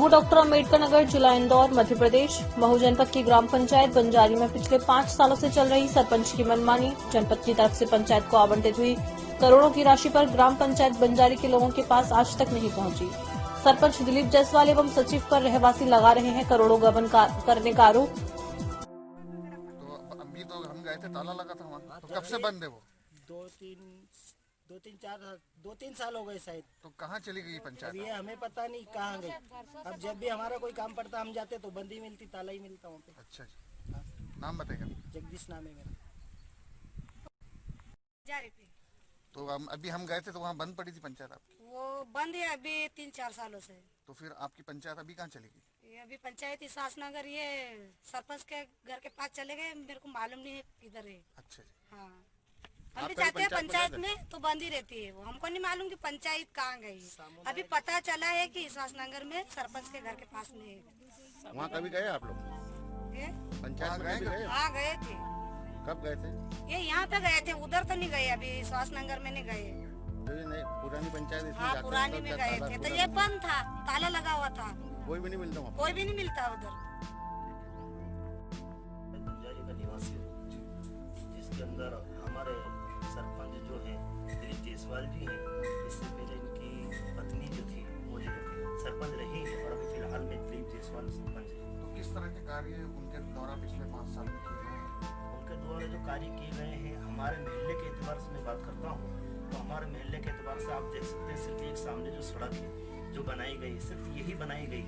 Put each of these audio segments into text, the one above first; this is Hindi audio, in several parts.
डॉक्टर अम्बेडकर नगर, जिला इंदौर, मध्य प्रदेश। महू जनपद की ग्राम पंचायत बंजारी में पिछले 5 सालों से चल रही सरपंच की मनमानी। जनपद की तरफ से पंचायत को आवंटित हुई करोड़ों की राशि पर ग्राम पंचायत बंजारी के लोगों के पास आज तक नहीं पहुंची। सरपंच दिलीप जायसवाल एवं सचिव पर रहवासी लगा रहे हैं करोड़ों गबन करने का आरोप। तो अभी तो हम गए थे, ताला लगा था वहाँ। तो कब से बंद है वो? दो तीन साल हो गए शायद। तो कहाँ चली गई पंचायत? अब ये हमें पता नहीं कहाँ गई। अब जब भी हमारा कोई काम पड़ता हम जाते तो बंदी मिलती, ताला ही मिलता वहाँ पे। अच्छा जी, नाम बताइए। जगदीश नाम है मेरा। तो अभी हम गए थे तो वहाँ बंद पड़ी थी पंचायत आपकी? वो बंद है अभी 3-4 सालों से। तो फिर आपकी पंचायत अभी कहाँ चली गई? ये अभी पंचायत शासनगर ये सरपंच के घर के पास चले गए, मेरे को मालूम नहीं है किधर है। अच्छा जी। हाँ, हम भी जाते हैं पंचायत में तो बंद ही रहती है वो, हमको नहीं मालूम कि पंचायत कहाँ गई। अभी पता चला है कि शासनगर में सरपंच के घर के पास में है। वहाँ कभी गए आप लोग? पंचायत में गए? हाँ गए थे। कब गए थे? ये यहाँ पे गए थे, उधर तो नहीं गए, अभी शासनगर में नहीं गए। तो ये नहीं, पुरानी पंचायत इसमें हाँ, जाते पुरानी हैं, में तो गए ताला थे तो पूरा ये बंद था, ताला लगा हुआ था। कोई भी नहीं मिलता वहाँ? कोई भी नहीं मिलता उधर। बंजारी का निवासी हूँ, जिसके अंदर हमारे सरपंच जो हैं दिलीप जायसवाल जी हैं। इससे पहले इनकी पत्नी जो थी वो जो सरपंच रही है और अभी फिलहाल में दिलीप जायसवाल सरपंच है। तो किस तरह के कार्य उनके द्वारा पिछले 5 साल में किए गए हैं? उनके द्वारा जो कार्य किए गए हैं, हमारे मोहल्ले के एतबार से मैं बात करता हूँ तो हमारे मोहल्ले के एतबार से आप देख सकते हैं, सिर्फ एक सामने जो सड़क है जो बनाई गई, सिर्फ यही बनाई गई।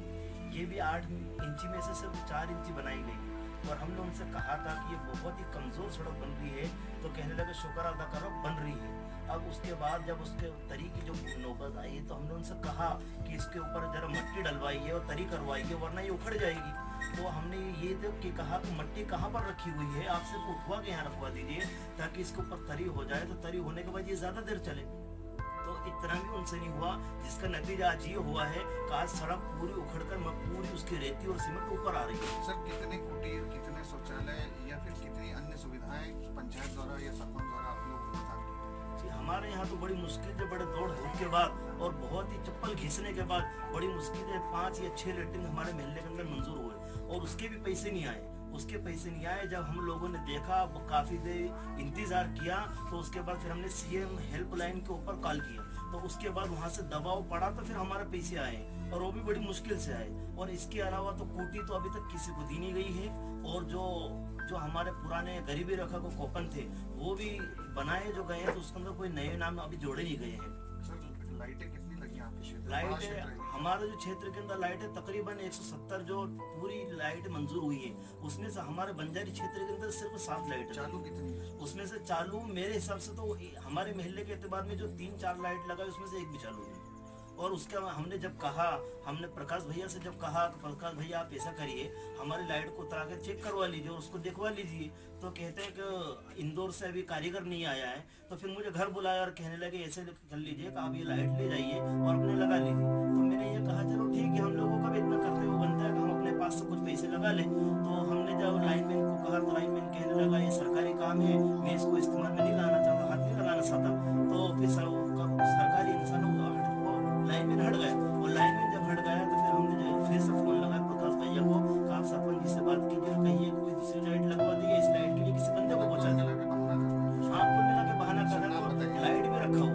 ये भी 8 इंची में से सिर्फ 4 इंची बनाई गई। और हमने उनसे कहा था कि ये बहुत ही कमज़ोर सड़क बन रही है, तो कहने लगे शुक्र अदा करो बन रही है। अब उसके बाद जब उसके तरी की जो नौबत आई तो हमने उनसे कहा कि इसके ऊपर जरा मिट्टी डलवाइए और तरी करवाइए, वरना ये उखड़ जाएगी। तो हमने ये तो कि कहा कि मिट्टी कहाँ पर रखी हुई है, आप सिर्फ उठवा के यहाँ रखवा दीजिए ताकि इसके ऊपर तरी हो जाए, तो तरी होने के बाद ये ज़्यादा देर चले। तो इतना भी उनसे नहीं हुआ, जिसका नतीजा आज ये हुआ है कि आज सड़क पूरी उखड़कर पूरी उसकी रेती और सीमेंट ऊपर आ रही है। सर, कितने कुटीर, कितने शौचालय या फिर कितनी अन्य सुविधाएं पंचायत द्वारा या सरपंच द्वारा आप लोगों को प्रदान की? हमारे यहाँ तो बड़ी मुश्किल से, बड़े दौड़ धूप के बाद और बहुत ही चप्पल घिसने के बाद बड़ी मुश्किल से 5 या 6 लेटरिन हमारे मोहल्ले के अंदर मंजूर हुए और उसके भी पैसे नहीं आए। उसके पैसे नहीं आए। जब हम लोगों ने देखा, काफी देर इंतजार किया, तो उसके बाद फिर हमने सीएम हेल्पलाइन के ऊपर कॉल किया, तो उसके बाद वहाँ से दबाव पड़ा तो फिर हमारे पैसे आए और वो भी बड़ी मुश्किल से आए। और इसके अलावा तो कोटी तो अभी तक किसी को दी नहीं गई है। और जो हमारे पुराने गरीबी रेखा को कूपन थे वो भी बनाए जो गए हैं, तो उसके अंदर कोई नए नाम अभी जोड़े नहीं गए हैं। सर, लाइटें कितनी लगी आपके क्षेत्र में? लाइट हमारे जो क्षेत्र के अंदर लाइट है तकरीबन 170 जो पूरी लाइट मंजूर हुई है, उसमें से हमारे बंजारी क्षेत्र के अंदर सिर्फ 7 लाइट चालू कितनी है? उसमें से चालू मेरे हिसाब से तो हमारे मोहल्ले के एतबार में जो 3-4 लाइट लगा उसमें से एक भी चालू नहीं। और उसके हमने जब कहा, हमने प्रकाश भैया से जब कहा कि प्रकाश भैया आप ऐसा करिए, हमारी लाइट को उतरा कर चेक करवा लीजिए और उसको दिखवा लीजिए, तो कहते हैं कि इंदौर से अभी कारीगर नहीं आया है। तो फिर मुझे घर बुलाया और कहने लगे ऐसे कर लीजिए कि आप ये लाइट ले जाइए और अपने लगा लीजिए। तो मैंने ये कहा चलो ठीक है, हम लोगों का भी इतना करते हुए बनता है कि हम अपने पास से कुछ पैसे लगा लें। तो हमने जब